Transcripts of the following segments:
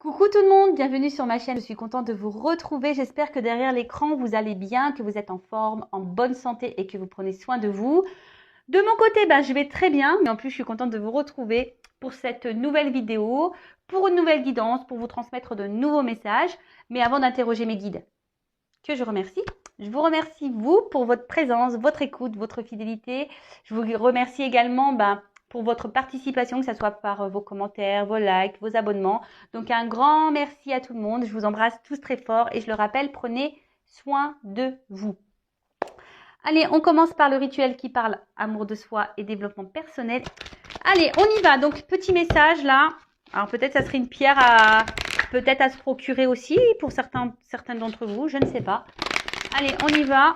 Coucou tout le monde, bienvenue sur ma chaîne, je suis contente de vous retrouver. J'espère que derrière l'écran vous allez bien, que vous êtes en forme, en bonne santé et que vous prenez soin de vous. De mon côté, je vais très bien, mais en plus je suis contente de vous retrouver pour cette nouvelle vidéo, pour une nouvelle guidance, pour vous transmettre de nouveaux messages. Mais avant d'interroger mes guides, que je vous remercie vous pour votre présence, votre écoute, votre fidélité. Je vous remercie également pour votre participation, que ce soit par vos commentaires, vos likes, vos abonnements. Donc un grand merci à tout le monde. Je vous embrasse tous très fort et je le rappelle, prenez soin de vous. Allez, on commence par le rituel qui parle amour de soi et développement personnel. Allez, on y va. Donc petit message là. Alors peut-être ça serait une pierre à se procurer aussi pour certains d'entre vous, je ne sais pas. Allez, on y va.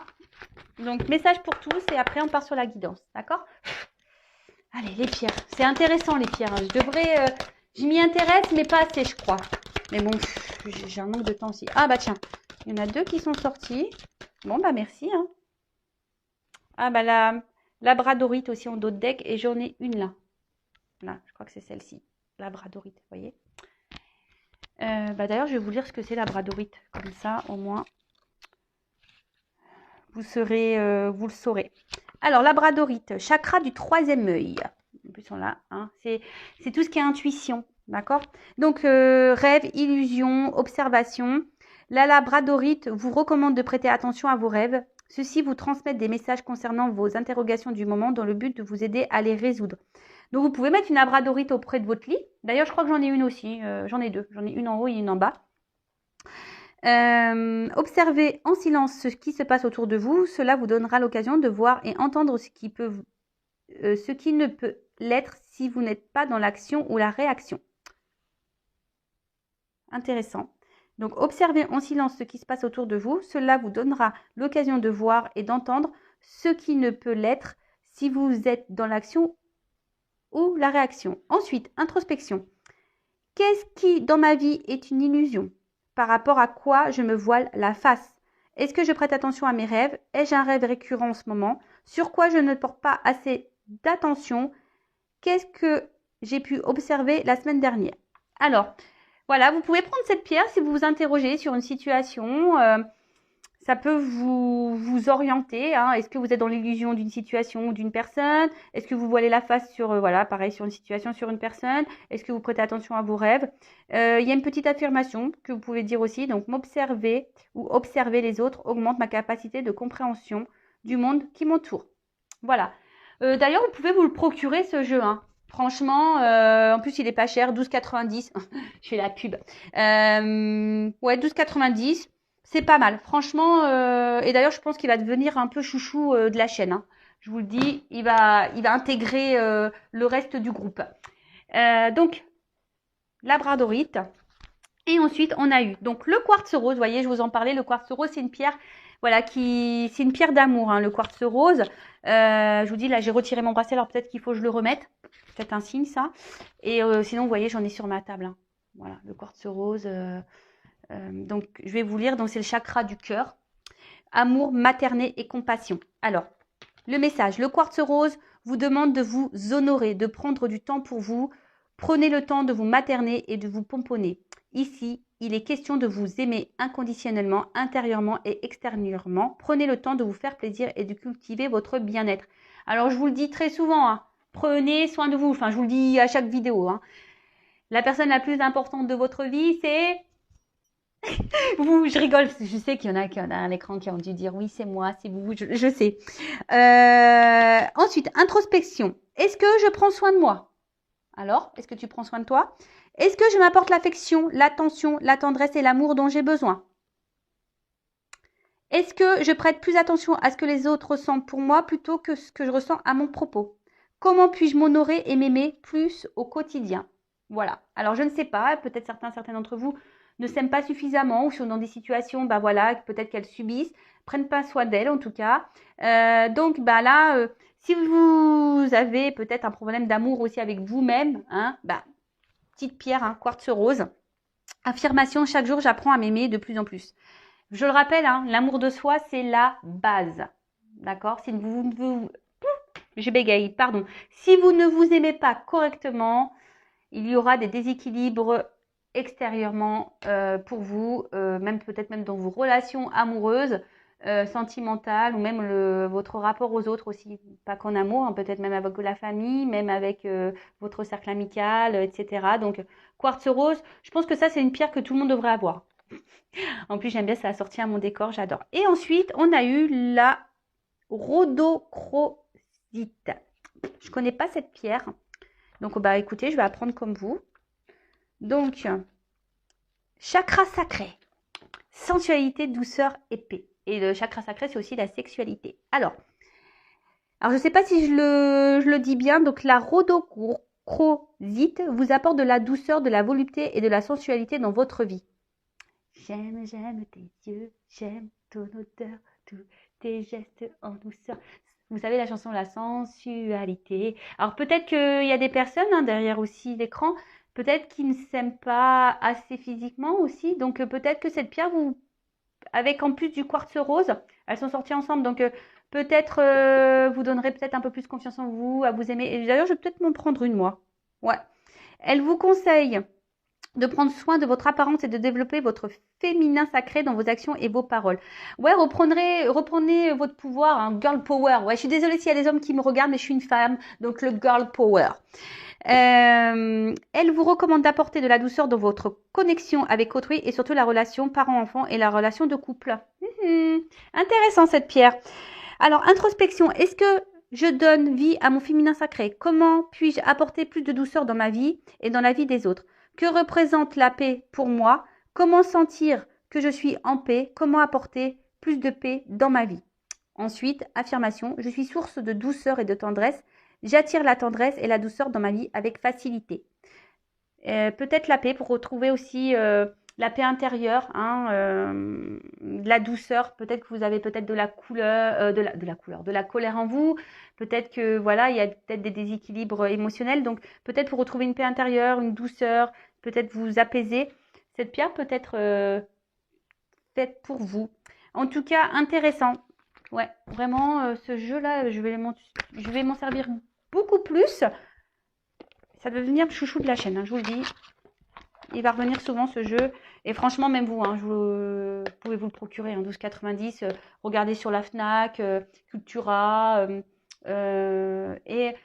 Donc message pour tous et après on part sur la guidance, d'accord? Allez, les pierres. C'est intéressant les pierres. Je m'y intéresse, mais pas assez, je crois. Mais bon, j'ai un manque de temps aussi. Ah tiens, il y en a deux qui sont sortis. Bon, merci. Hein. Ah la labradorite aussi en dos de deck et j'en ai une là. Là, je crois que c'est celle-ci. Labradorite, vous voyez. D'ailleurs, je vais vous lire ce que c'est labradorite. Comme ça, au moins, vous le saurez. Alors, labradorite, chakra du troisième œil. En plus, on l'a. Hein, c'est tout ce qui est intuition, d'accord? Donc, rêve, illusion, observation. La labradorite vous recommande de prêter attention à vos rêves. Ceux-ci vous transmettent des messages concernant vos interrogations du moment dans le but de vous aider à les résoudre. Donc, vous pouvez mettre une labradorite auprès de votre lit. D'ailleurs, je crois que j'en ai une aussi. J'en ai deux. J'en ai une en haut et une en bas. Observez en silence ce qui se passe autour de vous. Cela vous donnera l'occasion de voir et entendre ce qui ne peut l'être si vous n'êtes pas dans l'action ou la réaction. Intéressant. Donc, observez en silence ce qui se passe autour de vous. Cela vous donnera l'occasion de voir et d'entendre ce qui ne peut l'être si vous êtes dans l'action ou la réaction. Ensuite, introspection. Qu'est-ce qui, dans ma vie, est une illusion? Par rapport à quoi je me voile la face? Est-ce que je prête attention à mes rêves? Ai-je un rêve récurrent en ce moment? Sur quoi je ne porte pas assez d'attention? Qu'est-ce que j'ai pu observer la semaine dernière? Alors, voilà, vous pouvez prendre cette pierre si vous vous interrogez sur une situation. Ça peut vous orienter. Hein. Est-ce que vous êtes dans l'illusion d'une situation ou d'une personne? Est-ce que vous voilez la face sur, pareil, sur une situation, sur une personne? Est-ce que vous prêtez attention à vos rêves? Il y a une petite affirmation que vous pouvez dire aussi. Donc, m'observer ou observer les autres augmente ma capacité de compréhension du monde qui m'entoure. Voilà. D'ailleurs, vous pouvez vous le procurer, ce jeu. Hein. Franchement, en plus, il est pas cher, 12,90. Je fais la pub. Ouais, 12,90. C'est pas mal, franchement. Et d'ailleurs, je pense qu'il va devenir un peu chouchou de la chaîne. Hein. Je vous le dis, il va intégrer le reste du groupe. Donc, labradorite. Et ensuite, on a eu donc le quartz rose. Vous voyez, je vous en parlais. Le quartz rose, c'est une pierre, c'est une pierre d'amour. Hein, le quartz rose. Je vous dis, là, j'ai retiré mon bracelet. Alors peut-être qu'il faut que je le remette. Peut-être un signe, ça. Et sinon, vous voyez, j'en ai sur ma table. Hein. Voilà, le quartz rose. Donc, je vais vous lire. Donc, c'est le chakra du cœur. Amour, maternité et compassion. Alors, le message. Le quartz rose vous demande de vous honorer, de prendre du temps pour vous. Prenez le temps de vous materner et de vous pomponner. Ici, il est question de vous aimer inconditionnellement, intérieurement et extérieurement. Prenez le temps de vous faire plaisir et de cultiver votre bien-être. Alors, je vous le dis très souvent, hein, prenez soin de vous. Enfin, je vous le dis à chaque vidéo. Hein. La personne la plus importante de votre vie, c'est... Vous, je rigole, parce que je sais qu'il y en a qui ont un écran qui ont dû dire oui, c'est moi, c'est vous, je sais. Ensuite, introspection. Est-ce que je prends soin de moi? Alors, est-ce que tu prends soin de toi? Est-ce que je m'apporte l'affection, l'attention, la tendresse et l'amour dont j'ai besoin? Est-ce que je prête plus attention à ce que les autres ressentent pour moi plutôt que ce que je ressens à mon propos? Comment puis-je m'honorer et m'aimer plus au quotidien? Voilà. Alors, je ne sais pas, peut-être certains d'entre vous ne s'aiment pas suffisamment ou sont dans des situations, peut-être qu'elles subissent, prennent pas soin d'elles en tout cas. Donc, là, si vous avez peut-être un problème d'amour aussi avec vous-même, hein, petite pierre, hein, quartz rose. Affirmation, chaque jour, j'apprends à m'aimer de plus en plus. Je le rappelle, hein, l'amour de soi, c'est la base. D'accord? Je bégaye, pardon. Si vous ne vous aimez pas correctement, il y aura des déséquilibres extérieurement pour vous, même peut-être même dans vos relations amoureuses, sentimentales ou même votre rapport aux autres aussi, pas qu'en amour, hein, peut-être même avec la famille, même avec votre cercle amical, etc. Donc quartz rose, je pense que ça c'est une pierre que tout le monde devrait avoir. En plus j'aime bien, ça a sorti à mon décor, j'adore. Et ensuite on a eu la rhodochrosite. Je connais pas cette pierre, donc bah écoutez, je vais apprendre comme vous. Donc chakra sacré, sensualité, douceur et paix. Et le chakra sacré, c'est aussi la sexualité. Alors je ne sais pas si je le dis bien. Donc, la rhodochrosite vous apporte de la douceur, de la volupté et de la sensualité dans votre vie. J'aime tes yeux, j'aime ton odeur, tous tes gestes en douceur. Vous savez la chanson La sensualité. Alors peut-être qu'il y a des personnes derrière aussi l'écran, peut-être qui ne s'aiment pas assez physiquement aussi. Donc peut-être que cette pierre vous, avec en plus du quartz rose, elles sont sorties ensemble. Donc peut-être vous donnerez peut-être un peu plus confiance en vous, à vous aimer. Et d'ailleurs, je vais peut-être m'en prendre une moi. Ouais. Elle vous conseille de prendre soin de votre apparence et de développer votre féminin sacré dans vos actions et vos paroles. Ouais, reprenez votre pouvoir, hein, girl power. Ouais, je suis désolée s'il y a des hommes qui me regardent, mais je suis une femme, donc le girl power. Elle vous recommande d'apporter de la douceur dans votre connexion avec autrui et surtout la relation parent-enfant et la relation de couple. Intéressant cette pierre. Alors, introspection, est-ce que je donne vie à mon féminin sacré? Comment puis-je apporter plus de douceur dans ma vie et dans la vie des autres? Que représente la paix pour moi? Comment sentir que je suis en paix? Comment apporter plus de paix dans ma vie? Ensuite, affirmation, je suis source de douceur et de tendresse. J'attire la tendresse et la douceur dans ma vie avec facilité. Peut-être la paix pour retrouver aussi la paix intérieure, de la douceur. Peut-être que vous avez peut-être de la couleur, de la colère en vous. Peut-être que voilà, il y a peut-être des déséquilibres émotionnels. Donc peut-être pour retrouver une paix intérieure, une douceur, peut-être vous apaiser. Cette pierre peut être faite pour vous. En tout cas, intéressant. Ouais, vraiment, ce jeu-là, je vais m'en servir beaucoup plus. Ça va devenir le chouchou de la chaîne, je vous le dis. Il va revenir souvent ce jeu. Et franchement, même vous, vous pouvez vous le procurer, 12,90. Regardez sur la Fnac, Cultura. Et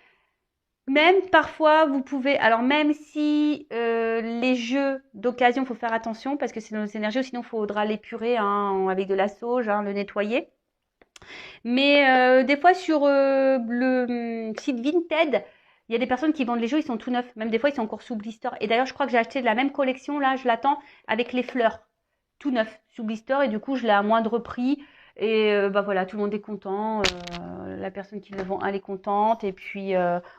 même parfois, vous pouvez... Alors même si les jeux d'occasion, il faut faire attention parce que c'est nos énergies, sinon il faudra l'épurer avec de la sauge, le nettoyer. Mais des fois sur le site Vinted, il y a des personnes qui vendent les jeux, ils sont tout neufs. Même des fois, ils sont encore sous blister. Et d'ailleurs, je crois que j'ai acheté de la même collection, là, je l'attends, avec les fleurs. Tout neuf, sous blister. Et du coup, je l'ai à moindre prix. Et voilà, tout le monde est content. La personne qui le vend, elle est contente. Et puis,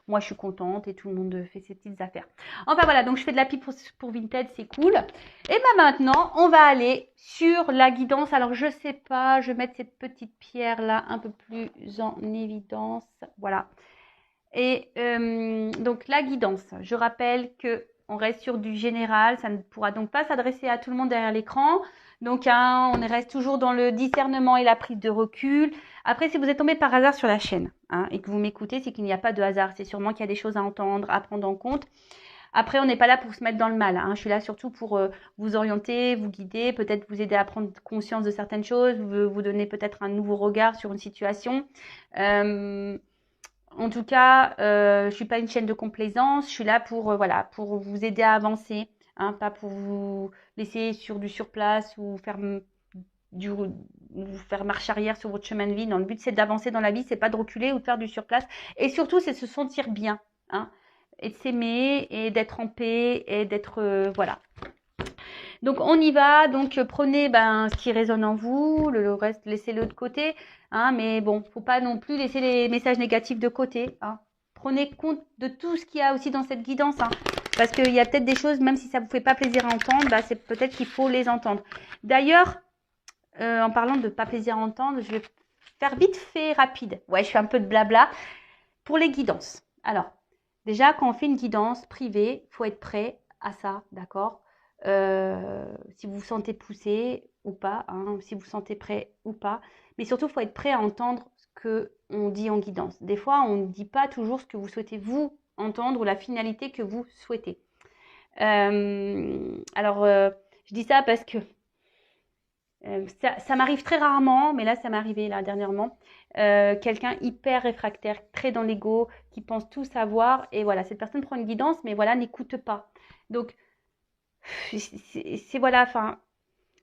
moi, je suis contente. Et tout le monde fait ses petites affaires. Enfin, voilà, donc je fais de la pub pour Vinted, c'est cool. Et maintenant, on va aller sur la guidance. Alors, je sais pas, je vais mettre cette petite pierre-là un peu plus en évidence. Voilà. Et donc la guidance, je rappelle qu'on reste sur du général, ça ne pourra donc pas s'adresser à tout le monde derrière l'écran. Donc on reste toujours dans le discernement et la prise de recul. Après, si vous êtes tombé par hasard sur la chaîne et que vous m'écoutez, c'est qu'il n'y a pas de hasard. C'est sûrement qu'il y a des choses à entendre, à prendre en compte. Après, on n'est pas là pour se mettre dans le mal. Je suis là surtout pour vous orienter, vous guider, peut-être vous aider à prendre conscience de certaines choses, vous donner peut-être un nouveau regard sur une situation. En tout cas, je suis pas une chaîne de complaisance. Je suis là pour pour vous aider à avancer, pas pour vous laisser sur du surplace ou vous faire marche arrière sur votre chemin de vie. Non, le but c'est d'avancer dans la vie, c'est pas de reculer ou de faire du surplace. Et surtout, c'est de se sentir bien, et de s'aimer et d'être en paix et d'être voilà. Donc on y va, donc prenez ce qui résonne en vous, le reste laissez-le de côté, mais bon, faut pas non plus laisser les messages négatifs de côté. Prenez compte de tout ce qu'il y a aussi dans cette guidance, parce qu'il y a peut-être des choses, même si ça vous fait pas plaisir à entendre, c'est peut-être qu'il faut les entendre. D'ailleurs, en parlant de pas plaisir à entendre, je vais faire vite fait rapide. Ouais, je fais un peu de blabla pour les guidances. Alors, déjà, quand on fait une guidance privée, il faut être prêt à ça, d'accord? Si vous vous sentez poussé ou pas, si vous vous sentez prêt ou pas. Mais surtout, il faut être prêt à entendre ce qu'on dit en guidance. Des fois, on ne dit pas toujours ce que vous souhaitez vous entendre ou la finalité que vous souhaitez. Je dis ça parce que ça m'arrive très rarement, mais là, ça m'est arrivé là dernièrement. Quelqu'un hyper réfractaire, très dans l'ego, qui pense tout savoir. Et voilà, cette personne prend une guidance, mais voilà, n'écoute pas. Donc, c'est voilà, enfin,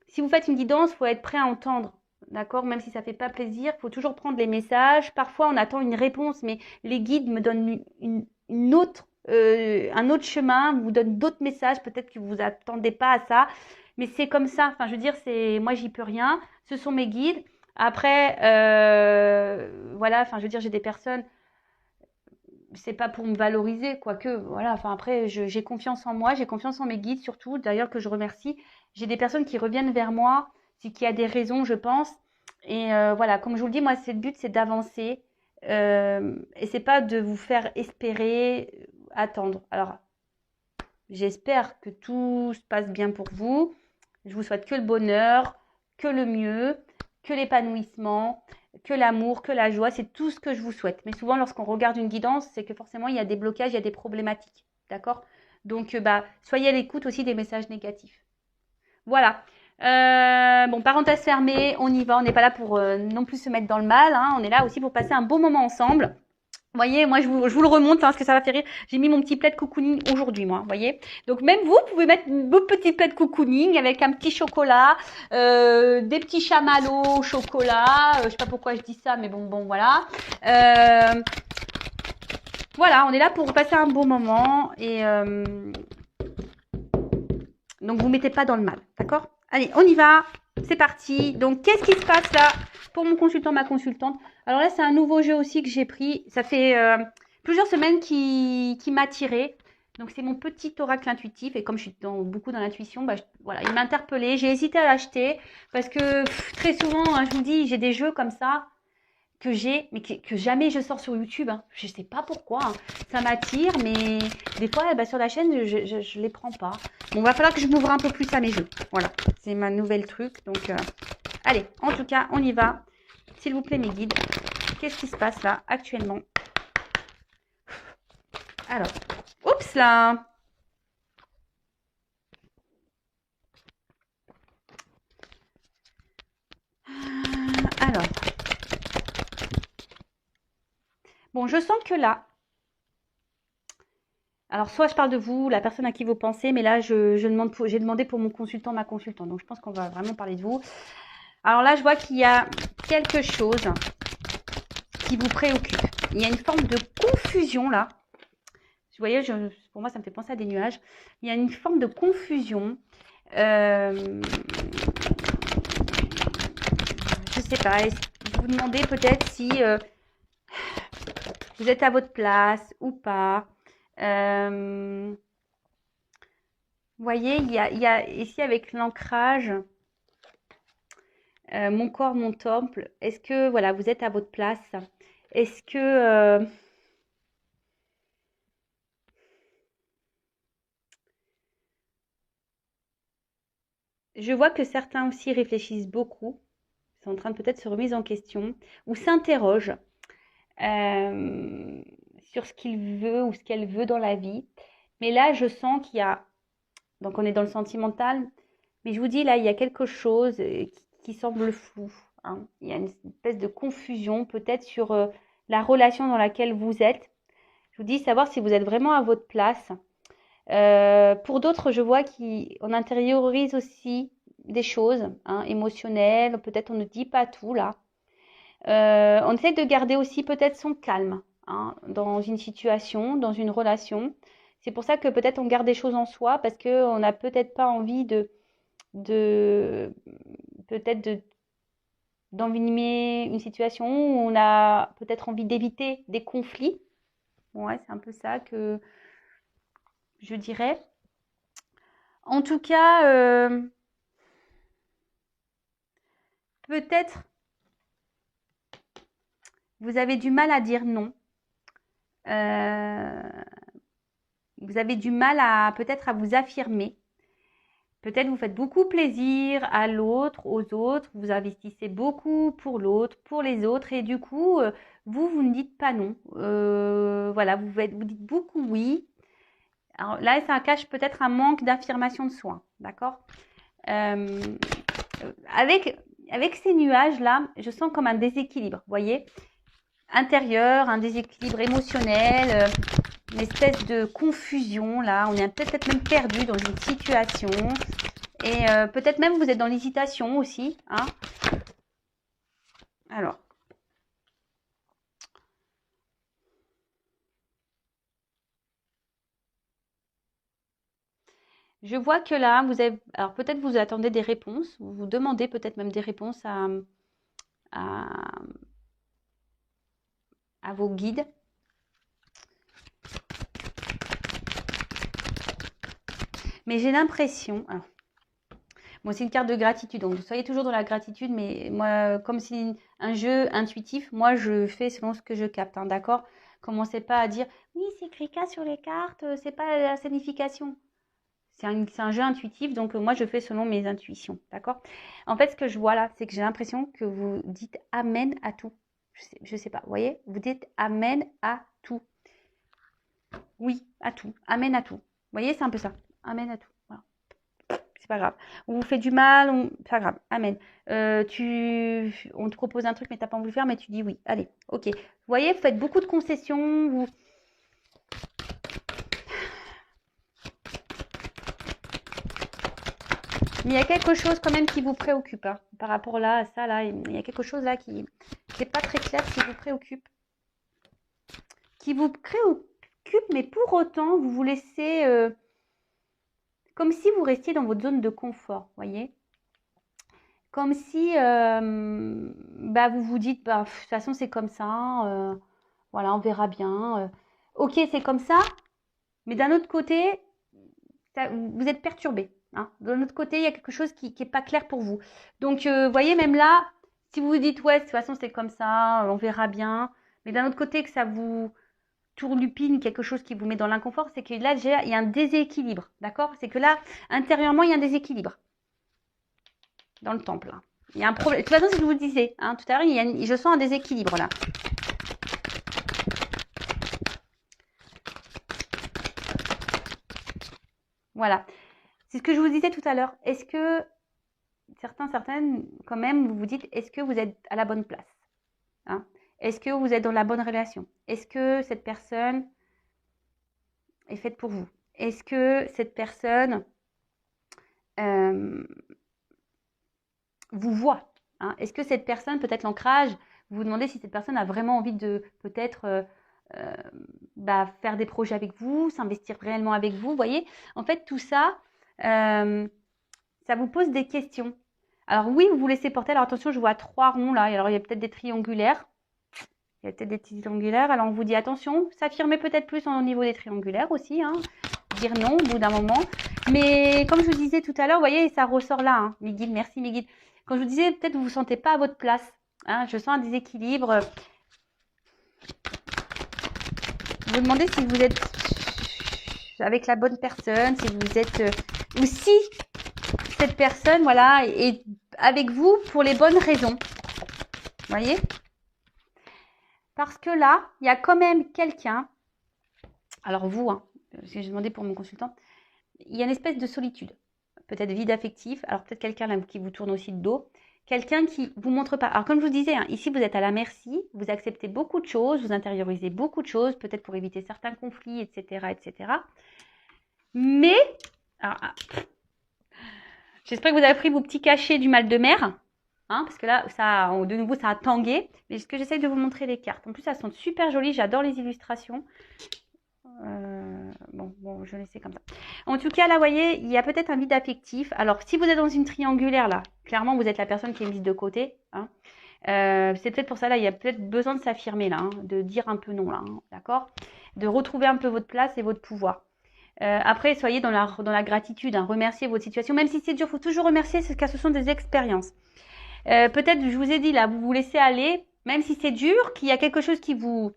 si vous faites une guidance, il faut être prêt à entendre. D'accord? Même si ça ne fait pas plaisir, il faut toujours prendre les messages. Parfois, on attend une réponse, mais les guides me donnent une autre, un autre chemin, vous donnent d'autres messages. Peut-être que vous attendez pas à ça, mais c'est comme ça. Enfin, je veux dire, moi, j'y peux rien. Ce sont mes guides. Après, voilà. Enfin, je veux dire, j'ai des personnes. C'est pas pour me valoriser, quoique, voilà. Enfin, après, j'ai confiance en moi, j'ai confiance en mes guides surtout. D'ailleurs, que je remercie. J'ai des personnes qui reviennent vers moi, c'est qu'il y a des raisons, je pense. Et voilà, comme je vous le dis, moi, le but, c'est d'avancer. Et c'est pas de vous faire espérer, attendre. Alors, j'espère que tout se passe bien pour vous. Je vous souhaite que le bonheur, que le mieux, que l'épanouissement, que l'amour, que la joie. C'est tout ce que je vous souhaite. Mais souvent, lorsqu'on regarde une guidance, c'est que forcément, il y a des blocages, il y a des problématiques. D'accord? Donc, soyez à l'écoute aussi des messages négatifs. Voilà. Bon, parenthèse fermée, on y va. On n'est pas là pour non plus se mettre dans le mal. Hein. On est là aussi pour passer un beau moment ensemble. Vous voyez, moi, je vous le remonte, hein, parce que ça va faire rire. J'ai mis mon petit plaid cocooning aujourd'hui, moi, vous voyez. Donc, même vous pouvez mettre vos petits plaids cocooning avec un petit chocolat, des petits chamallows au chocolat. Je sais pas pourquoi je dis ça, mais bon, voilà. Voilà, on est là pour passer un bon moment. Et donc, vous mettez pas dans le mal, d'accord? Allez, on y va. C'est parti. Donc, qu'est-ce qui se passe là pour mon consultant, ma consultante? Alors là, c'est un nouveau jeu aussi que j'ai pris. Ça fait plusieurs semaines qui m'a tiré. Donc, c'est mon petit oracle intuitif. Et comme je suis beaucoup dans l'intuition, voilà, il m'a interpellée. J'ai hésité à l'acheter parce que très souvent, hein, je vous dis, j'ai des jeux comme ça que j'ai, mais que jamais je sors sur YouTube. Hein. Je sais pas pourquoi. Hein. Ça m'attire, mais des fois, sur la chaîne, je les prends pas. Bon, va falloir que je m'ouvre un peu plus à mes jeux. Voilà, c'est ma nouvelle truc. Donc, allez, en tout cas, on y va. S'il vous plaît, mes guides, qu'est-ce qui se passe là, actuellement? Alors, oups là. Alors, bon, je sens que là, alors soit je parle de vous, la personne à qui vous pensez, mais là, j'ai demandé pour mon consultant, ma consultante. Donc, je pense qu'on va vraiment parler de vous. Alors là, je vois qu'il y a quelque chose qui vous préoccupe. Il y a une forme de confusion là. Vous voyez, pour moi, ça me fait penser à des nuages. Il y a une forme de confusion. Je sais pas. Vous vous demandez peut-être si vous êtes à votre place ou pas. Vous voyez, il y a ici avec l'ancrage, mon corps, mon temple. Est-ce que voilà, vous êtes à votre place? Est-ce que je vois que certains aussi réfléchissent beaucoup, sont en train de peut-être se remettre en question ou s'interrogent sur ce qu'il veut ou ce qu'elle veut dans la vie. Mais là, je sens qu'il y a, donc on est dans le sentimental, mais je vous dis là, il y a quelque chose qui semble flou. Hein. Il y a une espèce de confusion peut-être sur la relation dans laquelle vous êtes. Je vous dis savoir si vous êtes vraiment à votre place. Pour d'autres, je vois qu'on intériorise aussi des choses hein, émotionnelles. Peut-être on ne dit pas tout là. On essaie de garder aussi peut-être son calme hein, dans une situation, dans une relation. C'est pour ça que peut-être on garde des choses en soi parce qu'on n'a peut-être pas envie de peut-être d'envenimer une situation où on a peut-être envie d'éviter des conflits. Ouais, c'est un peu ça que je dirais. En tout cas, peut-être vous avez du mal à dire non. Vous avez du mal à peut-être à vous affirmer. Peut-être vous faites beaucoup plaisir à l'autre, aux autres. Vous investissez beaucoup pour l'autre, pour les autres. Et du coup, vous ne dites pas non. Voilà, vous dites beaucoup oui. Alors là, ça cache peut-être un manque d'affirmation de soi, d'accord? Avec ces nuages-là, je sens comme un déséquilibre, vous voyez? Intérieur, un déséquilibre émotionnel, une espèce de confusion, là. On est peut-être même perdu dans une situation. Et peut-être même vous êtes dans l'hésitation aussi, hein? Alors. Je vois que là, alors peut-être vous attendez des réponses, vous vous demandez peut-être même des réponses à, à vos guides. Mais j'ai l'impression, bon, c'est une carte de gratitude, donc soyez toujours dans la gratitude, mais moi, comme c'est un jeu intuitif, moi je fais selon ce que je capte, hein, d'accord? Commencez pas à dire, oui, c'est écrit K sur les cartes, c'est pas la signification. C'est un jeu intuitif, donc moi je fais selon mes intuitions, d'accord? En fait, ce que je vois là, c'est que j'ai l'impression que vous dites amen à tout. Je sais pas, vous voyez? Vous dites amen à tout. Oui, à tout. Amen à tout. Vous voyez, c'est un peu ça. Amen à tout. Voilà. C'est pas grave. On vous fait du mal, c'est pas grave. Amen. On te propose un truc, mais t'as pas envie de le faire, mais tu dis oui. Allez, ok. Vous voyez, vous faites beaucoup de concessions. Mais il y a quelque chose quand même qui vous préoccupe, hein, par rapport là à ça là. Il y a quelque chose là qui n'est pas très clair, qui vous préoccupe. Qui vous préoccupe, mais pour autant, vous vous laissez comme si vous restiez dans votre zone de confort, voyez. Comme si vous vous dites, de toute façon c'est comme ça, voilà, on verra bien. Ok, c'est comme ça, mais d'un autre côté, vous êtes perturbé. Hein. D'un autre côté, il y a quelque chose qui n'est pas clair pour vous. Donc, vous voyez, même là, si vous vous dites, ouais, de toute façon, c'est comme ça, on verra bien. Mais d'un autre côté, que ça vous tourlupine, quelque chose qui vous met dans l'inconfort, c'est que là, il y a un déséquilibre. D'accord? C'est que là, intérieurement, il y a un déséquilibre. Dans le temple. Hein. Il y a un problème. De toute façon, si je vous le disais, hein, tout à l'heure, je sens un déséquilibre là. Voilà. C'est ce que je vous disais tout à l'heure. Est-ce que certaines, quand même, vous vous dites, est-ce que vous êtes à la bonne place, hein? Est-ce que vous êtes dans la bonne relation? Est-ce que cette personne est faite pour vous? Est-ce que cette personne vous voit, hein? Est-ce que cette personne, peut-être l'ancrage, vous vous demandez si cette personne a vraiment envie de peut-être faire des projets avec vous, s'investir réellement avec vous, vous voyez? En fait, tout ça, ça vous pose des questions. Alors oui, vous vous laissez porter. Alors attention, je vois 3 ronds là. Alors il y a peut-être des triangulaires. Il y a peut-être des triangulaires. Alors on vous dit attention, s'affirmer peut-être plus au niveau des triangulaires aussi. Hein. Dire non au bout d'un moment. Mais comme je vous disais tout à l'heure, vous voyez, ça ressort là. Hein. Mes guides, merci mes guides. Quand je vous disais, peut-être vous ne vous sentez pas à votre place. Hein. Je sens un déséquilibre. Vous vous demandez si vous êtes avec la bonne personne, si vous êtes ou si cette personne, voilà, est avec vous pour les bonnes raisons. Vous voyez? Parce que là, il y a quand même quelqu'un, alors vous, hein, j'ai demandé pour mon consultant, il y a une espèce de solitude, peut-être vide affectif, alors peut-être quelqu'un là qui vous tourne aussi de dos, quelqu'un qui vous montre pas. Alors comme je vous disais, hein, ici vous êtes à la merci, vous acceptez beaucoup de choses, vous intériorisez beaucoup de choses, peut-être pour éviter certains conflits, etc., etc. Mais, j'espère que vous avez pris vos petits cachets du mal de mer. Hein, parce que là, ça, de nouveau, ça a tangué. Mais ce que j'essaye de vous montrer les cartes. En plus, elles sont super jolies. J'adore les illustrations. Bon, je vais laisser comme ça. En tout cas, là, vous voyez, il y a peut-être un vide affectif. Alors, si vous êtes dans une triangulaire, là, clairement, vous êtes la personne qui est mise de côté. Hein. C'est peut-être pour ça, là, il y a peut-être besoin de s'affirmer, là, hein, de dire un peu non, là, hein, d'accord? De retrouver un peu votre place et votre pouvoir. Après, soyez dans la gratitude, hein, remerciez votre situation. Même si c'est dur, il faut toujours remercier, car ce sont des expériences. Peut-être, je vous ai dit là, vous vous laissez aller, même si c'est dur, qu'il y a quelque chose qui vous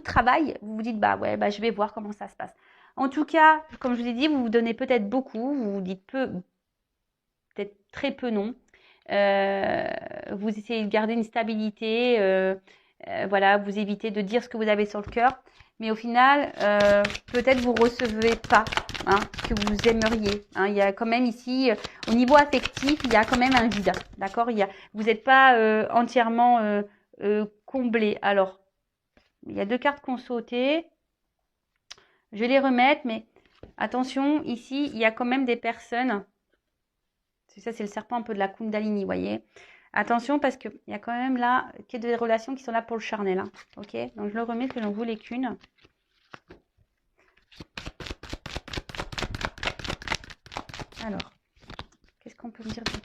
travaille, vous vous dites, je vais voir comment ça se passe. En tout cas, comme je vous ai dit, vous vous donnez peut-être beaucoup, vous vous dites peut-être très peu non. Vous essayez de garder une stabilité, voilà, vous évitez de dire ce que vous avez sur le cœur. mais au final, peut-être vous recevez pas hein, ce que vous aimeriez. Hein. Il y a quand même ici, au niveau affectif, il y a quand même un vide. D'accord? Vous n'êtes pas entièrement comblé. Alors, il y a 2 cartes qui ont sauté. Je vais les remettre, mais attention, ici, il y a quand même des personnes. Ça, c'est le serpent un peu de la Kundalini, vous voyez. Attention, parce qu'il y a quand même là des relations qui sont là pour le charnel. Hein. Ok? Donc, je le remets, que je n'en voulais qu'une. Alors, qu'est-ce qu'on peut me dire de plus?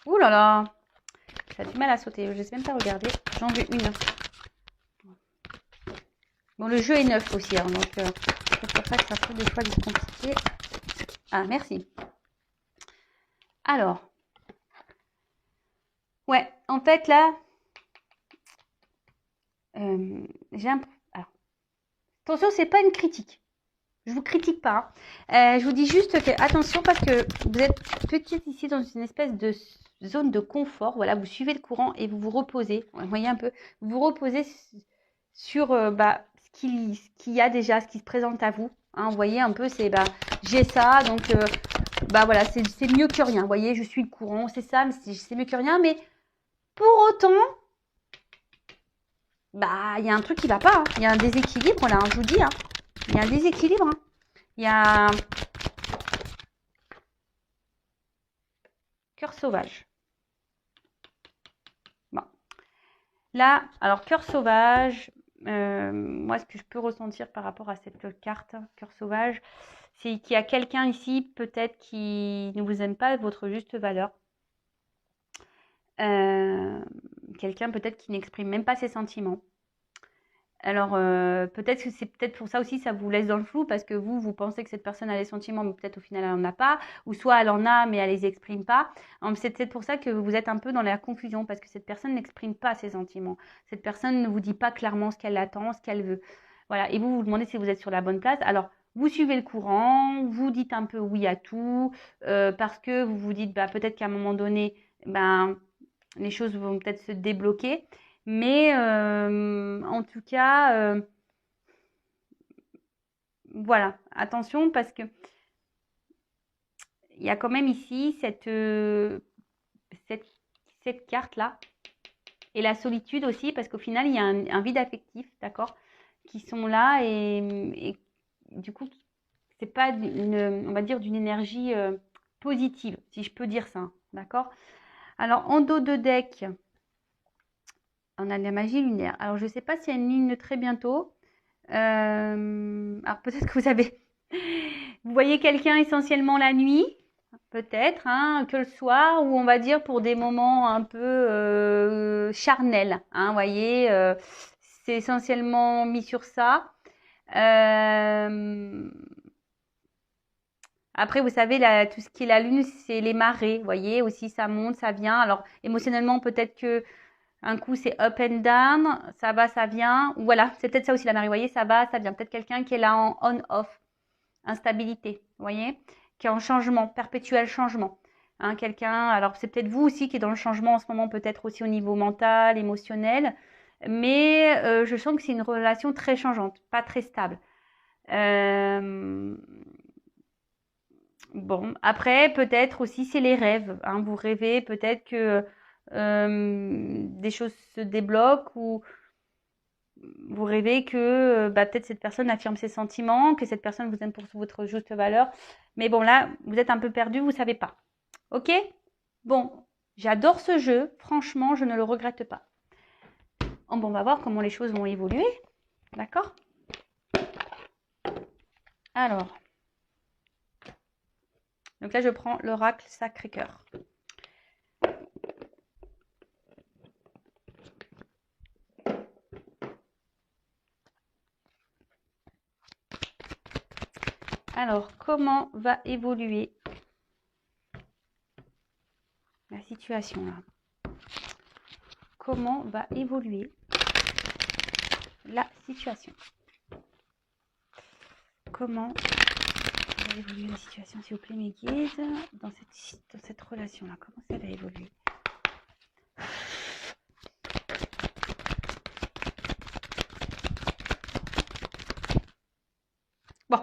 Ouh là là! Ça a du mal à sauter. Je ne sais même pas regarder. J'en veux une. Bon, le jeu est neuf aussi. Hein, donc, c'est pour ça que ça peut des fois être compliqué. Ah, merci. Alors. Ouais, en fait, là, j'ai un... Alors, attention, c'est pas une critique. Je vous critique pas. Hein. Je vous dis juste que attention parce que vous êtes petite ici dans une espèce de zone de confort. Voilà, vous suivez le courant et vous vous reposez. Vous voyez un peu, vous vous reposez sur ce qu'il y a déjà, ce qui se présente à vous. Hein, vous voyez un peu, c'est j'ai ça, donc voilà, c'est mieux que rien. Vous voyez, je suis le courant, c'est ça, mais c'est mieux que rien. Mais pour autant, il y a un truc qui va pas. Hein. Il y a un déséquilibre là, hein, je vous dis. Hein. Il y a un déséquilibre. Hein. Il y a cœur sauvage. Bon. Là, alors cœur sauvage, moi ce que je peux ressentir par rapport à cette carte, cœur sauvage, c'est qu'il y a quelqu'un ici peut-être qui ne vous aime pas votre juste valeur. Quelqu'un peut-être qui n'exprime même pas ses sentiments. Alors, peut-être que c'est peut-être pour ça aussi, ça vous laisse dans le flou, parce que vous pensez que cette personne a des sentiments, mais peut-être au final, elle n'en a pas. Ou soit elle en a, mais elle les exprime pas. C'est peut-être pour ça que vous êtes un peu dans la confusion, parce que cette personne n'exprime pas ses sentiments. Cette personne ne vous dit pas clairement ce qu'elle attend, ce qu'elle veut. Voilà. Et vous vous demandez si vous êtes sur la bonne place. Alors, vous suivez le courant, vous dites un peu oui à tout, parce que vous vous dites, peut-être qu'à un moment donné, les choses vont peut-être se débloquer. Mais en tout cas, voilà, attention parce que il y a quand même ici cette carte-là et la solitude aussi parce qu'au final, il y a un vide affectif, d'accord, qui sont là et du coup, c'est pas on va dire d'une énergie positive, si je peux dire ça, d'accord. Alors, en dos de deck, on a la magie lunaire. Alors, je ne sais pas s'il y a une ligne très bientôt. Alors, peut-être que vous voyez quelqu'un essentiellement la nuit, peut-être, hein, que le soir, ou on va dire pour des moments un peu charnels. Hein, vous voyez, c'est essentiellement mis sur ça. Après, vous savez, tout ce qui est la lune, c'est les marées. Vous voyez, aussi, ça monte, ça vient. Alors, émotionnellement, peut-être que un coup, c'est up and down, ça va, ça vient. Voilà, c'est peut-être ça aussi la marée. Vous voyez, ça va, ça vient. Peut-être quelqu'un qui est là en on-off, instabilité, vous voyez, qui est en changement, perpétuel changement. Hein, quelqu'un, alors c'est peut-être vous aussi qui est dans le changement en ce moment, peut-être aussi au niveau mental, émotionnel. Mais je sens que c'est une relation très changeante, pas très stable. Bon, après, peut-être aussi, c'est les rêves. Hein. Vous rêvez peut-être que des choses se débloquent ou vous rêvez que peut-être cette personne affirme ses sentiments, que cette personne vous aime pour votre juste valeur. Mais bon, là, vous êtes un peu perdu, vous ne savez pas. Ok? Bon, j'adore ce jeu. Franchement, je ne le regrette pas. Bon, on va voir comment les choses vont évoluer. D'accord? Alors. Donc là, je prends l'oracle Sacré-Cœur. Alors, comment va évoluer la situation là? Comment va évoluer la situation? Comment va va évoluer la situation, s'il vous plaît, mes guides, dans cette relation-là? Comment ça va évoluer? Bon.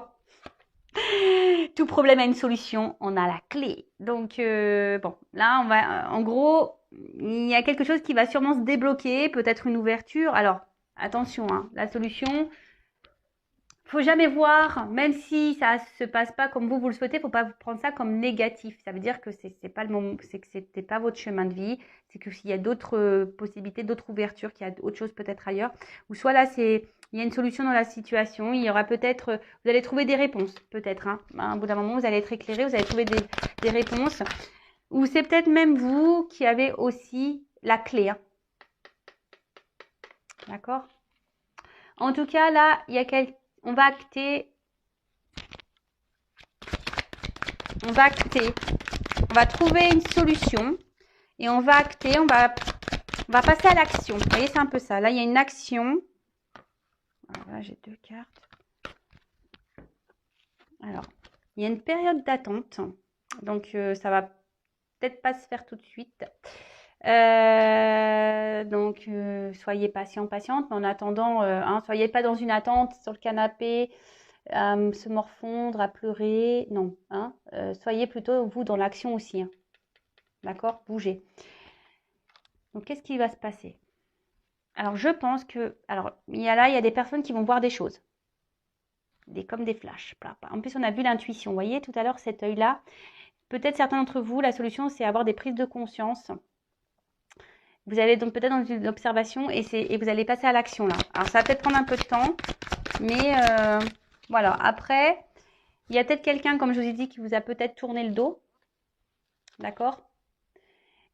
Tout problème a une solution, on a la clé. Donc, bon, là, on va, en gros, il y a quelque chose qui va sûrement se débloquer, peut-être une ouverture. Alors, attention, hein, la solution, faut jamais voir, même si ça se passe pas comme vous le souhaitez, faut pas prendre ça comme négatif. Ça veut dire que c'est pas le moment, c'est que c'était pas votre chemin de vie, c'est que s'il y a d'autres possibilités, d'autres ouvertures, qu'il y a autre chose peut-être ailleurs, ou soit là il y a une solution dans la situation, il y aura peut-être, vous allez trouver des réponses, peut-être, hein. À un bout d'un moment, vous allez être éclairé, vous allez trouver des réponses, ou c'est peut-être même vous qui avez aussi la clé, hein. D'accord? En tout cas, là, il y a on va acter, on va trouver une solution et on va acter, on va passer à l'action. Vous voyez, c'est un peu ça. Là, il y a une action. Alors là, j'ai 2 cartes. Alors, il y a une période d'attente. Donc, ça va peut-être pas se faire tout de suite. Donc, soyez patiente. Mais en attendant, hein, soyez pas dans une attente sur le canapé, à se morfondre, à pleurer. Non, hein, soyez plutôt, vous, dans l'action aussi. Hein. D'accord? Bougez. Donc, qu'est-ce qui va se passer? Alors, je pense que... Alors, il y a des personnes qui vont voir des choses. Comme des flashs. En plus, on a vu l'intuition. Vous voyez, tout à l'heure, cet œil-là. Peut-être certains d'entre vous, la solution, c'est avoir des prises de conscience. Vous allez donc peut-être dans une observation et vous allez passer à l'action, là. Alors, ça va peut-être prendre un peu de temps. Mais, voilà. Après, il y a peut-être quelqu'un, comme je vous ai dit, qui vous a peut-être tourné le dos. D'accord?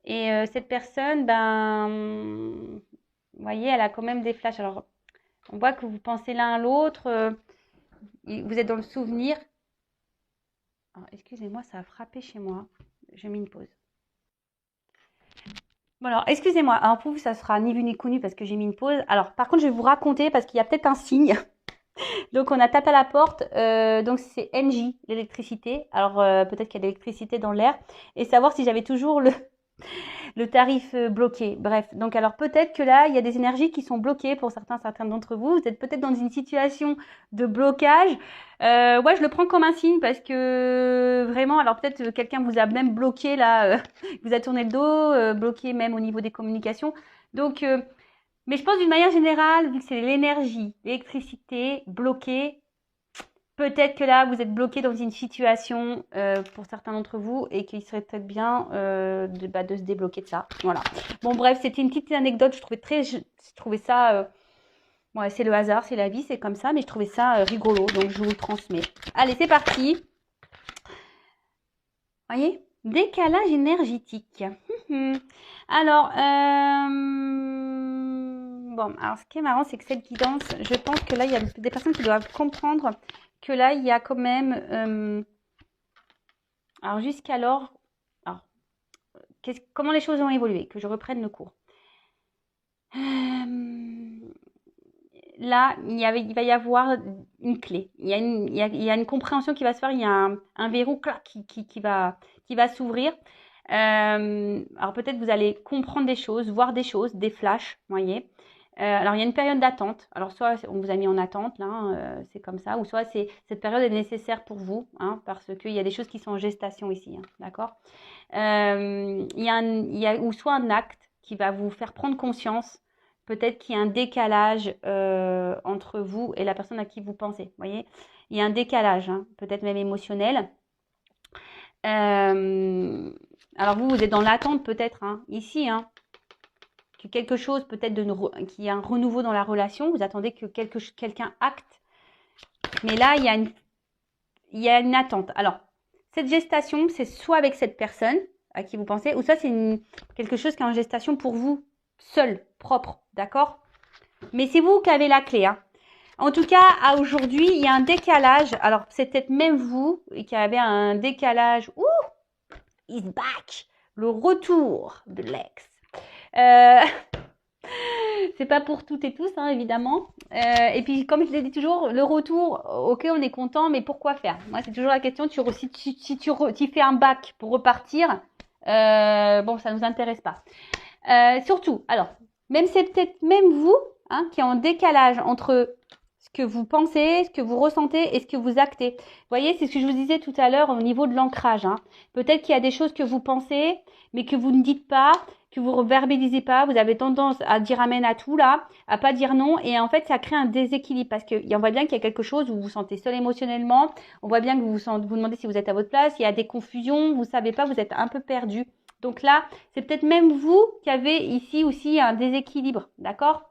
Et cette personne, ben... Vous voyez, elle a quand même des flashs. Alors, on voit que vous pensez l'un à l'autre. Vous êtes dans le souvenir. Excusez-moi, ça a frappé chez moi. J'ai mis une pause. Bon, alors, excusez-moi. Alors, pour vous, ça sera ni vu ni connu parce que j'ai mis une pause. Alors, par contre, je vais vous raconter parce qu'il y a peut-être un signe. Donc, on a tapé à la porte. Donc, c'est NJ, l'électricité. Alors, peut-être qu'il y a de l'électricité dans l'air. Et savoir si j'avais toujours le tarif bloqué. Bref, donc alors peut-être que là, il y a des énergies qui sont bloquées pour certains d'entre vous. Vous êtes peut-être dans une situation de blocage. Ouais, je le prends comme un signe parce que vraiment, alors peut-être quelqu'un vous a même bloqué là, vous a tourné le dos, bloqué même au niveau des communications. Donc, mais je pense d'une manière générale, vu que c'est l'énergie, l'électricité bloquée, peut-être que là, vous êtes bloqué dans une situation pour certains d'entre vous et qu'il serait peut-être bien de se débloquer de ça. Voilà. Bon, bref, c'était une petite anecdote. Je trouvais ça... ouais, c'est le hasard, c'est la vie, c'est comme ça. Mais je trouvais ça rigolo, donc je vous le transmets. Allez, c'est parti. Voyez, décalage énergétique. Alors, bon, alors ce qui est marrant, c'est que cette guidance, je pense que là, il y a des personnes qui doivent comprendre que là, il y a quand même... alors, jusqu'alors... comment les choses ont évolué? Que je reprenne le cours. Là, il va y avoir une clé. Il y a une compréhension qui va se faire. Il y a un verrou qui va s'ouvrir. Alors, peut-être vous allez comprendre des choses, voir des choses, des flashs, vous voyez. Alors, il y a une période d'attente. Alors, soit on vous a mis en attente, là, c'est comme ça, ou soit cette période est nécessaire pour vous, hein, parce qu'il y a des choses qui sont en gestation ici, hein, d'accord? Il y a ou soit un acte qui va vous faire prendre conscience, peut-être qu'il y a un décalage entre vous et la personne à qui vous pensez, vous voyez? Il y a un décalage, hein, peut-être même émotionnel. Alors, vous êtes dans l'attente peut-être, hein, ici, hein, que quelque chose, peut-être qu'il y a un renouveau dans la relation, vous attendez que quelqu'un acte. Mais là, il y a une attente. Alors, cette gestation, c'est soit avec cette personne à qui vous pensez, ou soit c'est quelque chose qui est en gestation pour vous, seul, propre, d'accord? Mais c'est vous qui avez la clé, hein. En tout cas, à aujourd'hui, il y a un décalage. Alors, c'est peut-être même vous qui avez un décalage. Ouh, he's back. Le retour de l'ex. c'est pas pour toutes et tous, hein, évidemment. Et puis, comme je l'ai dit toujours, le retour, ok, on est content, mais pourquoi faire? Moi, c'est toujours la question, si tu fais un bac pour repartir, bon, ça nous intéresse pas. Surtout, alors, même c'est peut-être même vous, hein, qui est en décalage entre ce que vous pensez, ce que vous ressentez et ce que vous actez. Vous voyez, c'est ce que je vous disais tout à l'heure au niveau de l'ancrage. Hein. Peut-être qu'il y a des choses que vous pensez, mais que vous ne dites pas, que vous ne verbalisez pas. Vous avez tendance à dire amen à tout là, à pas dire non. Et en fait, ça crée un déséquilibre parce qu'on voit bien qu'il y a quelque chose où vous vous sentez seul émotionnellement. On voit bien que vous demandez si vous êtes à votre place. Il y a des confusions, vous ne savez pas, vous êtes un peu perdu. Donc là, c'est peut-être même vous qui avez ici aussi un déséquilibre, d'accord?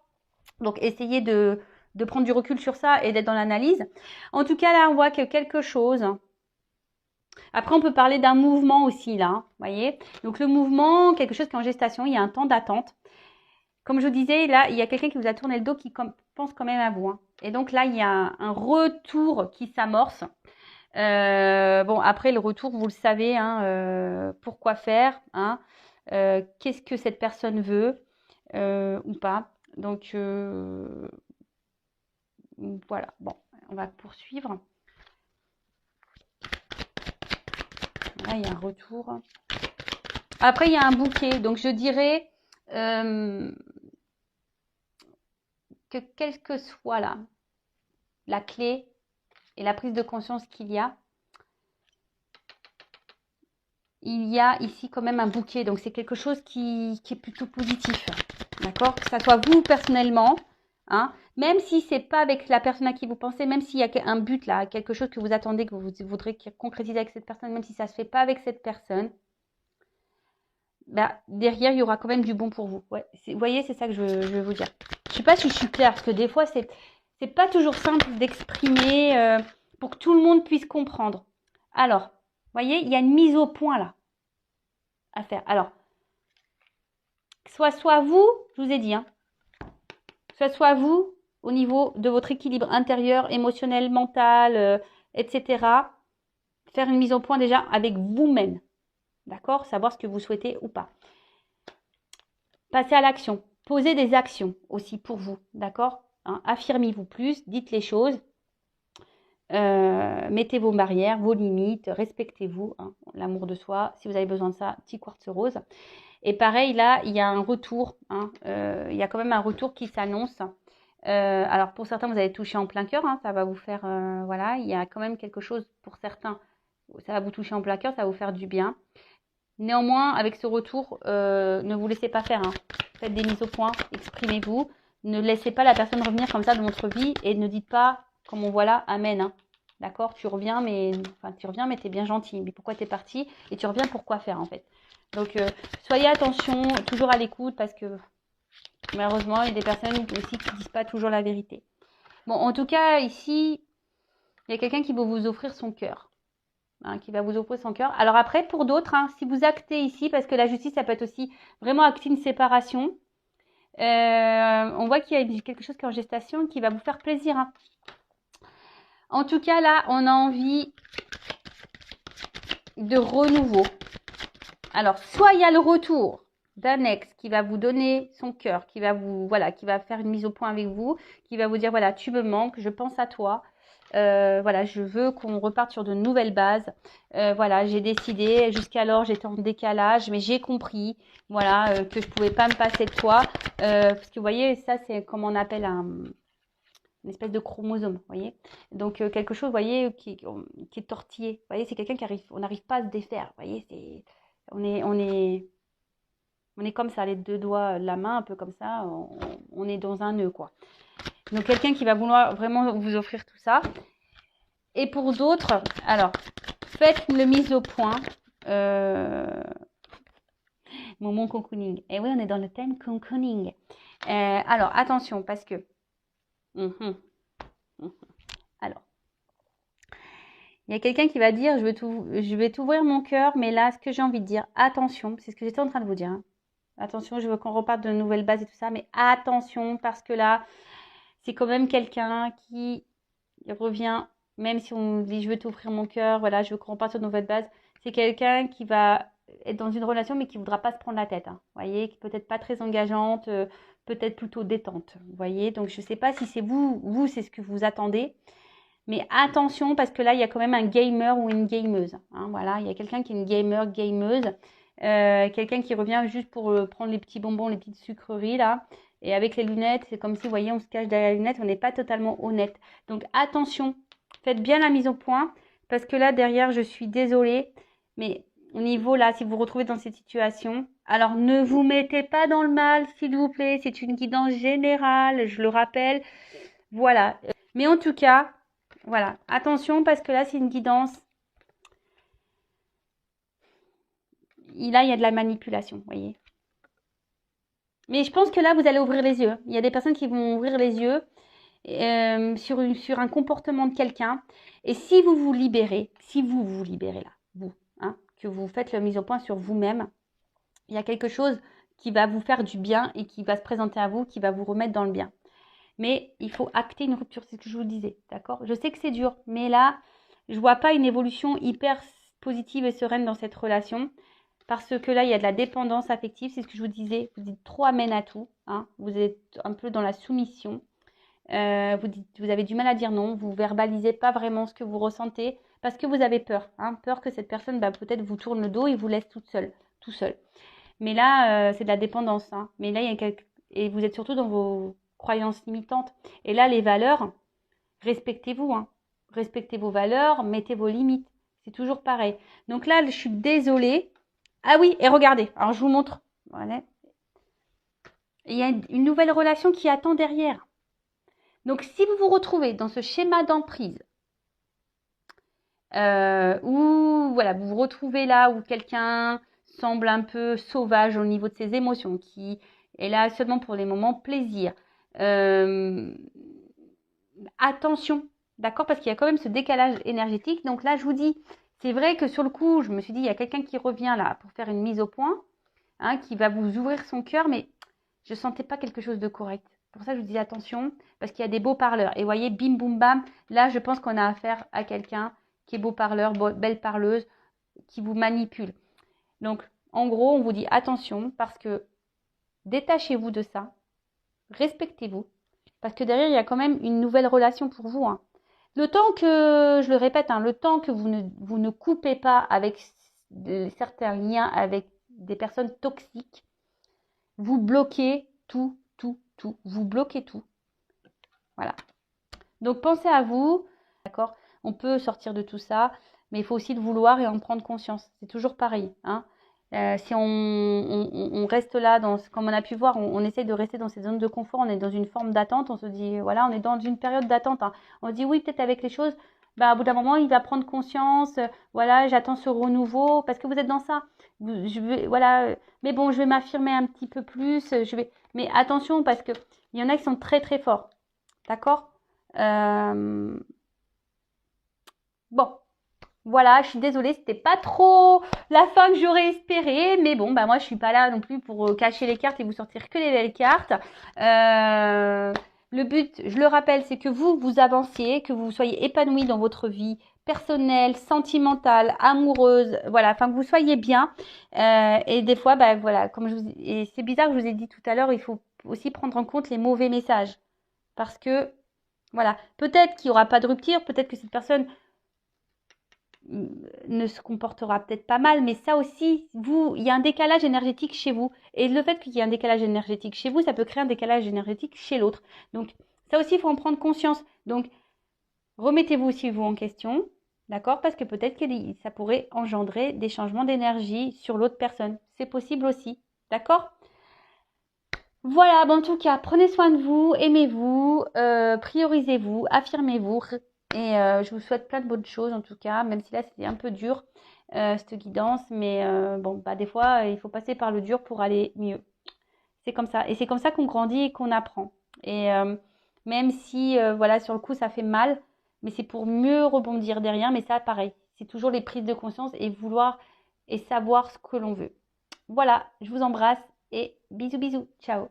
Donc essayez de prendre du recul sur ça et d'être dans l'analyse. En tout cas, là, on voit que quelque chose. Après, on peut parler d'un mouvement aussi, là, voyez? Donc le mouvement, quelque chose qui est en gestation, il y a un temps d'attente. Comme je vous disais, là, il y a quelqu'un qui vous a tourné le dos qui pense quand même à vous. Hein. Et donc là, il y a un retour qui s'amorce. Bon, après le retour, vous le savez, hein, pourquoi faire, hein, qu'est-ce que cette personne veut ou pas. Donc voilà, bon, on va poursuivre. Là, il y a un retour. Après, il y a un bouquet. Donc je dirais que quelle que soit la clé et la prise de conscience qu'il y a, il y a ici quand même un bouquet. Donc, c'est quelque chose qui est plutôt positif. D'accord? Que ça soit vous personnellement, hein, même si c'est pas avec la personne à qui vous pensez, même s'il y a un but là, quelque chose que vous attendez, que vous voudrez concrétiser avec cette personne, même si ça se fait pas avec cette personne, bah, derrière, il y aura quand même du bon pour vous. Ouais, vous voyez, c'est ça que je veux vous dire. Je sais pas si je suis claire, parce que des fois, c'est pas toujours simple d'exprimer pour que tout le monde puisse comprendre. Alors, vous voyez, il y a une mise au point là à faire. Alors, soit vous, je vous ai dit, hein, soit vous au niveau de votre équilibre intérieur, émotionnel, mental, etc. Faire une mise au point déjà avec vous-même. D'accord? Savoir ce que vous souhaitez ou pas. Passez à l'action. Posez des actions aussi pour vous. D'accord? Hein, affirmez-vous plus, dites les choses. Mettez vos barrières, vos limites, respectez-vous, hein, l'amour de soi. Si vous avez besoin de ça, petit quartz rose. Et pareil, là, il y a un retour. Hein, il y a quand même un retour qui s'annonce. Alors, pour certains, vous avez touché en plein cœur. Hein, ça va vous faire... voilà, il y a quand même quelque chose pour certains. Ça va vous toucher en plein cœur, ça va vous faire du bien. Néanmoins, avec ce retour, ne vous laissez pas faire. Hein. Faites des mises au point, exprimez-vous. Ne laissez pas la personne revenir comme ça dans votre vie et ne dites pas, comme on voit là, amen. Hein. D'accord? Tu reviens, mais t'es bien gentil. Mais pourquoi t'es parti? Et tu reviens, pourquoi faire en fait? Donc, soyez attention, toujours à l'écoute parce que malheureusement, il y a des personnes aussi qui ne disent pas toujours la vérité. Bon, en tout cas, ici, il y a quelqu'un qui va vous offrir son cœur. Hein, qui va vous offrir son cœur. Alors après, pour d'autres, hein, si vous actez ici, parce que la justice, ça peut être aussi vraiment acter une séparation, on voit qu'il y a quelque chose qui est en gestation qui va vous faire plaisir. Hein. En tout cas, là, on a envie de renouveau. Alors, soit il y a le retour d'un ex qui va vous donner son cœur, qui va qui va faire une mise au point avec vous, qui va vous dire, voilà, tu me manques, je pense à toi. Voilà, je veux qu'on reparte sur de nouvelles bases. Voilà, j'ai décidé, jusqu'alors j'étais en décalage, mais j'ai compris, voilà, que je pouvais pas me passer de toi. Parce que vous voyez, ça c'est comme on appelle une espèce de chromosome, vous voyez. Donc quelque chose, vous voyez, qui est tortillé. Vous voyez, c'est quelqu'un on n'arrive pas à se défaire. Vous voyez, on est comme ça, les deux doigts de la main, un peu comme ça. On est dans un nœud, quoi. Donc quelqu'un qui va vouloir vraiment vous offrir tout ça. Et pour d'autres, alors, faites le mise au point. Moment cocooning. Et oui, on est dans le thème cocooning. Alors, attention, parce que... Alors, il y a quelqu'un qui va dire, je vais t'ouvrir mon cœur, mais là, ce que j'ai envie de dire, attention, c'est ce que j'étais en train de vous dire. Hein. Attention, je veux qu'on reparte de nouvelles bases et tout ça, mais attention, parce que là, c'est quand même quelqu'un qui revient, même si on dit, je veux t'ouvrir mon cœur, voilà, je veux qu'on reparte sur de nouvelles bases, c'est quelqu'un qui va être dans une relation, mais qui ne voudra pas se prendre la tête. Hein. Vous voyez, peut-être pas très engageante, peut-être plutôt détente. Vous voyez, donc je ne sais pas si c'est vous, c'est ce que vous attendez. Mais attention, parce que là, il y a quand même un gamer ou une gameuse. Hein, voilà, il y a quelqu'un qui est une gameuse. Quelqu'un qui revient juste pour prendre les petits bonbons, les petites sucreries là. Et avec les lunettes, c'est comme si, vous voyez, on se cache derrière les lunettes, on n'est pas totalement honnête. Donc attention, faites bien la mise au point. Parce que là, derrière, je suis désolée. Mais au niveau là, si vous vous retrouvez dans cette situation, alors ne vous mettez pas dans le mal, s'il vous plaît. C'est une guidance générale, je le rappelle. Voilà. Mais en tout cas, voilà. Attention parce que là, c'est une guidance. Là, il y a de la manipulation, vous voyez. Mais je pense que là, vous allez ouvrir les yeux. Il y a des personnes qui vont ouvrir les yeux sur un comportement de quelqu'un. Et si vous vous libérez là, vous, hein, que vous faites la mise au point sur vous-même, il y a quelque chose qui va vous faire du bien et qui va se présenter à vous, qui va vous remettre dans le bien. Mais il faut acter une rupture, c'est ce que je vous disais, d'accord? Je sais que c'est dur, mais là, je vois pas une évolution hyper positive et sereine dans cette relation. Parce que là, il y a de la dépendance affective, c'est ce que je vous disais. Vous dites trop amène à tout. Hein, vous êtes un peu dans la soumission. Vous avez du mal à dire non. Vous verbalisez pas vraiment ce que vous ressentez parce que vous avez peur. Hein, peur que cette personne peut-être vous tourne le dos et vous laisse tout seul. Mais là, c'est de la dépendance. Hein. Mais là, et vous êtes surtout dans vos croyances limitantes. Et là, les valeurs, respectez-vous. Hein. Respectez vos valeurs, mettez vos limites. C'est toujours pareil. Donc là, je suis désolée. Ah oui, et regardez, alors je vous montre. Voilà. Il y a une nouvelle relation qui attend derrière. Donc, si vous vous retrouvez dans ce schéma d'emprise, où voilà, vous vous retrouvez là où quelqu'un semble un peu sauvage au niveau de ses émotions, qui est là seulement pour les moments plaisir, attention, d'accord, parce qu'il y a quand même ce décalage énergétique. Donc là, je vous dis, c'est vrai que sur le coup, je me suis dit, il y a quelqu'un qui revient là pour faire une mise au point. Hein, qui va vous ouvrir son cœur, mais je ne sentais pas quelque chose de correct. Pour ça, je vous dis attention, parce qu'il y a des beaux parleurs. Et vous voyez, bim, boum, bam, là, je pense qu'on a affaire à quelqu'un qui est beau parleur, belle parleuse, qui vous manipule. Donc, en gros, on vous dit attention, parce que détachez-vous de ça, respectez-vous, parce que derrière, il y a quand même une nouvelle relation pour vous. Hein. Le temps que, je le répète, hein, le temps que vous ne coupez pas avec certains liens avec des personnes toxiques, vous bloquez tout. Vous bloquez tout. Voilà. Donc, pensez à vous. D'accord? On peut sortir de tout ça, mais il faut aussi le vouloir et en prendre conscience. C'est toujours pareil. Hein? Si on reste là, comme on a pu voir, on essaie de rester dans ces zones de confort, on est dans une forme d'attente, on se dit, voilà, on est dans une période d'attente. Hein. On se dit, oui, peut-être avec les choses, au bout d'un moment, il va prendre conscience, voilà, j'attends ce renouveau, parce que vous êtes dans ça. Voilà, mais bon, je vais m'affirmer un petit peu plus, mais attention, parce qu'il y en a qui sont très, très forts. D'accord? Bon. Voilà, je suis désolée, c'était pas trop la fin que j'aurais espéré, mais bon, moi je suis pas là non plus pour cacher les cartes et vous sortir que les belles cartes. Le but, je le rappelle, c'est que vous avanciez, que vous soyez épanoui dans votre vie personnelle, sentimentale, amoureuse, voilà, enfin que vous soyez bien. Et des fois, voilà, et c'est bizarre que je vous ai dit tout à l'heure, il faut aussi prendre en compte les mauvais messages, parce que voilà, peut-être qu'il n'y aura pas de rupture, peut-être que cette personne ne se comportera peut-être pas mal, mais ça aussi, il y a un décalage énergétique chez vous. Et le fait qu'il y ait un décalage énergétique chez vous, ça peut créer un décalage énergétique chez l'autre. Donc, ça aussi, il faut en prendre conscience. Donc, remettez-vous aussi vous en question, d'accord? Parce que peut-être que ça pourrait engendrer des changements d'énergie sur l'autre personne. C'est possible aussi, d'accord? Voilà, en tout cas, prenez soin de vous, aimez-vous, priorisez-vous, affirmez-vous. Et je vous souhaite plein de bonnes choses en tout cas, même si là c'était un peu dur, cette guidance. Mais des fois, il faut passer par le dur pour aller mieux. C'est comme ça. Et c'est comme ça qu'on grandit et qu'on apprend. Et même si, voilà, sur le coup, ça fait mal, mais c'est pour mieux rebondir derrière. Mais ça, pareil, c'est toujours les prises de conscience et vouloir et savoir ce que l'on veut. Voilà, je vous embrasse et bisous bisous. Ciao.